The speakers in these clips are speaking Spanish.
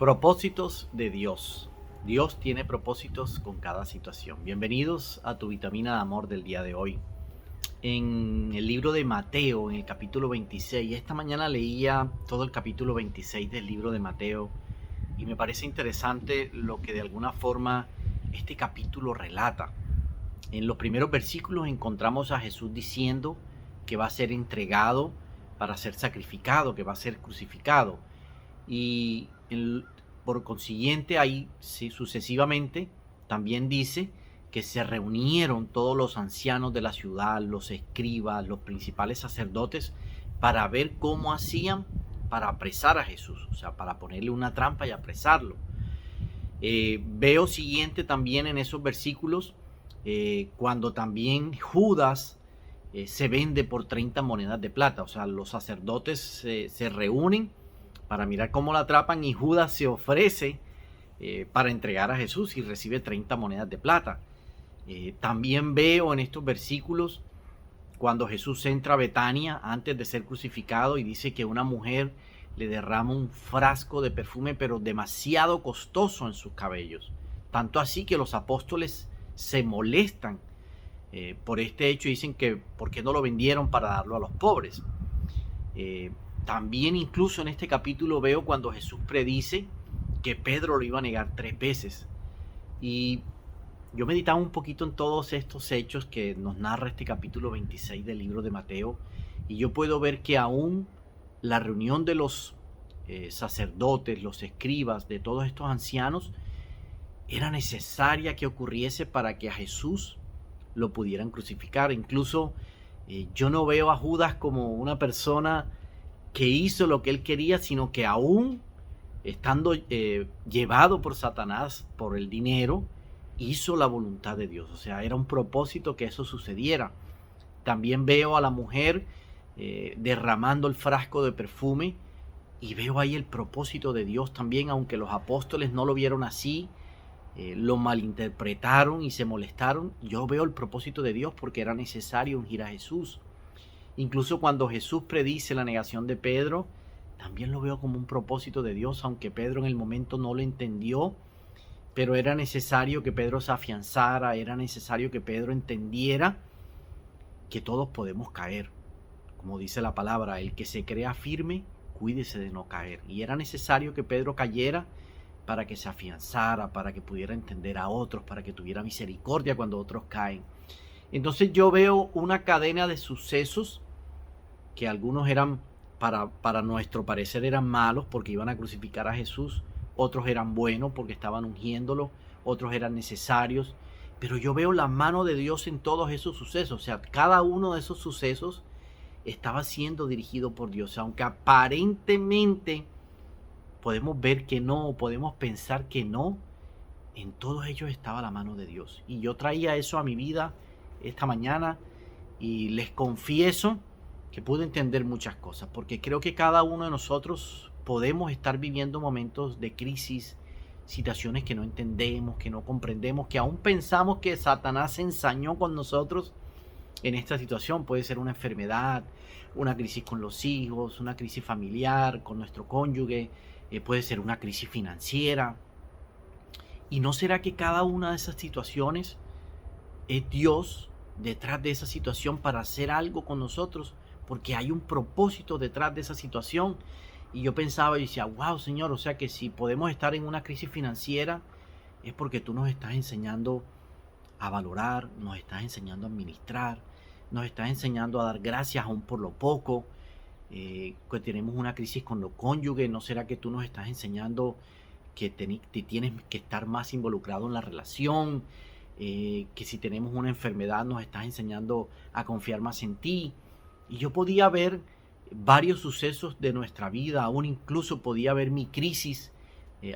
Propósitos de Dios. Dios tiene propósitos con cada situación. Bienvenidos a tu vitamina de amor del día de hoy. En el libro de Mateo, en el capítulo 26, esta mañana leía todo el capítulo 26 del libro de Mateo y me parece interesante lo que de alguna forma este capítulo relata. En los primeros versículos encontramos a Jesús diciendo que va a ser entregado para ser sacrificado, que va a ser crucificado. Y por consiguiente ahí sucesivamente también dice que se reunieron todos los ancianos de la ciudad, los escribas, los principales sacerdotes, para ver cómo hacían para apresar a Jesús, o sea, para ponerle una trampa y apresarlo. Veo siguiente también en esos versículos, cuando también Judas se vende por 30 monedas de plata, o sea, los sacerdotes se reúnen para mirar cómo la atrapan y Judas se ofrece para entregar a Jesús y recibe 30 monedas de plata. También veo en estos versículos cuando Jesús entra a Betania antes de ser crucificado y dice que una mujer le derrama un frasco de perfume pero demasiado costoso en sus cabellos. Tanto así que los apóstoles se molestan por este hecho y dicen que por qué no lo vendieron para darlo a los pobres. También incluso en este capítulo veo cuando Jesús predice que Pedro lo iba a negar 3 veces. Y yo meditaba un poquito en todos estos hechos que nos narra este capítulo 26 del libro de Mateo. Y yo puedo ver que aún la reunión de los sacerdotes, los escribas, de todos estos ancianos, era necesaria que ocurriese para que a Jesús lo pudieran crucificar. Incluso yo no veo a Judas como una persona que hizo lo que él quería, sino que aún estando llevado por Satanás, por el dinero, hizo la voluntad de Dios. O sea, era un propósito que eso sucediera. También veo a la mujer derramando el frasco de perfume y veo ahí el propósito de Dios también, aunque los apóstoles no lo vieron así, lo malinterpretaron y se molestaron. Yo veo el propósito de Dios porque era necesario ungir a Jesús. Incluso cuando Jesús predice la negación de Pedro, también lo veo como un propósito de Dios, aunque Pedro en el momento no lo entendió, pero era necesario que Pedro se afianzara, era necesario que Pedro entendiera que todos podemos caer. Como dice la palabra, el que se crea firme, cuídese de no caer. Y era necesario que Pedro cayera para que se afianzara, para que pudiera entender a otros, para que tuviera misericordia cuando otros caen. Entonces yo veo una cadena de sucesos que algunos eran, para nuestro parecer, eran malos porque iban a crucificar a Jesús, otros eran buenos porque estaban ungiéndolo, otros eran necesarios, pero yo veo la mano de Dios en todos esos sucesos. O sea, cada uno de esos sucesos estaba siendo dirigido por Dios, aunque aparentemente podemos ver que no, podemos pensar que no, en todos ellos estaba la mano de Dios. Y yo traía eso a mi vida esta mañana y les confieso que pude entender muchas cosas, porque creo que cada uno de nosotros podemos estar viviendo momentos de crisis, situaciones que no entendemos, que no comprendemos, que aún pensamos que Satanás se ensañó con nosotros en esta situación. Puede ser una enfermedad, una crisis con los hijos, una crisis familiar, con nuestro cónyuge, puede ser una crisis financiera. ¿Y no será que cada una de esas situaciones es Dios detrás de esa situación para hacer algo con nosotros? Porque hay un propósito detrás de esa situación. Y yo pensaba y decía, wow, Señor, o sea que si podemos estar en una crisis financiera es porque tú nos estás enseñando a valorar, nos estás enseñando a administrar, nos estás enseñando a dar gracias aún por lo poco. Que tenemos una crisis con los cónyuges, ¿no será que tú nos estás enseñando que te tienes que estar más involucrado en la relación? Que si tenemos una enfermedad nos estás enseñando a confiar más en ti. Y yo podía ver varios sucesos de nuestra vida, aún incluso podía ver mi crisis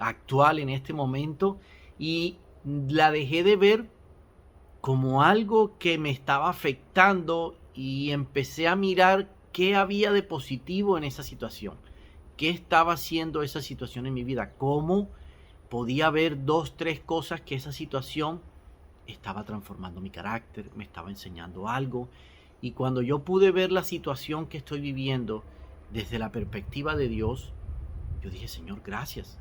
actual en este momento, y la dejé de ver como algo que me estaba afectando y empecé a mirar qué había de positivo en esa situación, qué estaba haciendo esa situación en mi vida, cómo podía ver 2, 3 cosas que esa situación estaba transformando mi carácter, me estaba enseñando algo. Y cuando yo pude ver la situación que estoy viviendo desde la perspectiva de Dios, yo dije, Señor, gracias.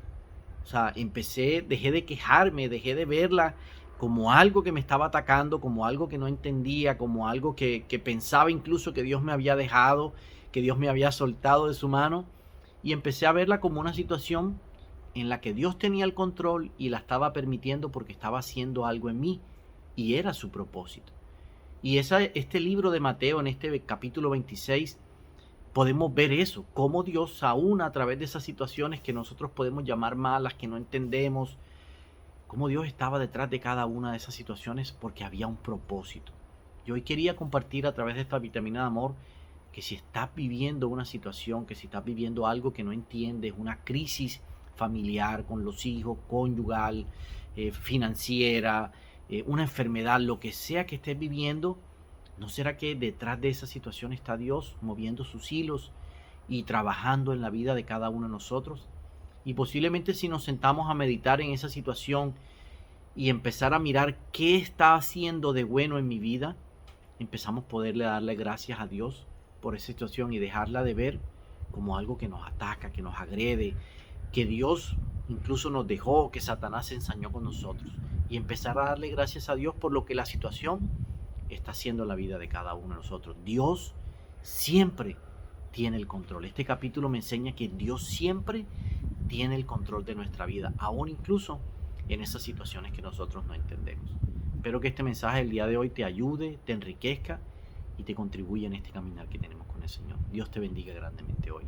O sea, dejé de quejarme, dejé de verla como algo que me estaba atacando, como algo que no entendía, como algo que pensaba incluso que Dios me había dejado, que Dios me había soltado de su mano. Y empecé a verla como una situación en la que Dios tenía el control y la estaba permitiendo porque estaba haciendo algo en mí y era su propósito. Y este libro de Mateo, en este capítulo 26, podemos ver eso, cómo Dios aún a través de esas situaciones que nosotros podemos llamar malas, que no entendemos, cómo Dios estaba detrás de cada una de esas situaciones porque había un propósito. Yo hoy quería compartir a través de esta vitamina de amor que si estás viviendo una situación, que si estás viviendo algo que no entiendes, una crisis familiar con los hijos, conyugal, financiera, una enfermedad, lo que sea que estés viviendo, ¿no será que detrás de esa situación está Dios moviendo sus hilos y trabajando en la vida de cada uno de nosotros? Y posiblemente si nos sentamos a meditar en esa situación y empezar a mirar qué está haciendo de bueno en mi vida, empezamos a poderle darle gracias a Dios por esa situación y dejarla de ver como algo que nos ataca, que nos agrede, que Dios incluso nos dejó, que Satanás se ensañó con nosotros. Y empezar a darle gracias a Dios por lo que la situación está haciendo en la vida de cada uno de nosotros. Dios siempre tiene el control. Este capítulo me enseña que Dios siempre tiene el control de nuestra vida, aún incluso en esas situaciones que nosotros no entendemos. Espero que este mensaje el día de hoy te ayude, te enriquezca y te contribuya en este caminar que tenemos con el Señor. Dios te bendiga grandemente hoy.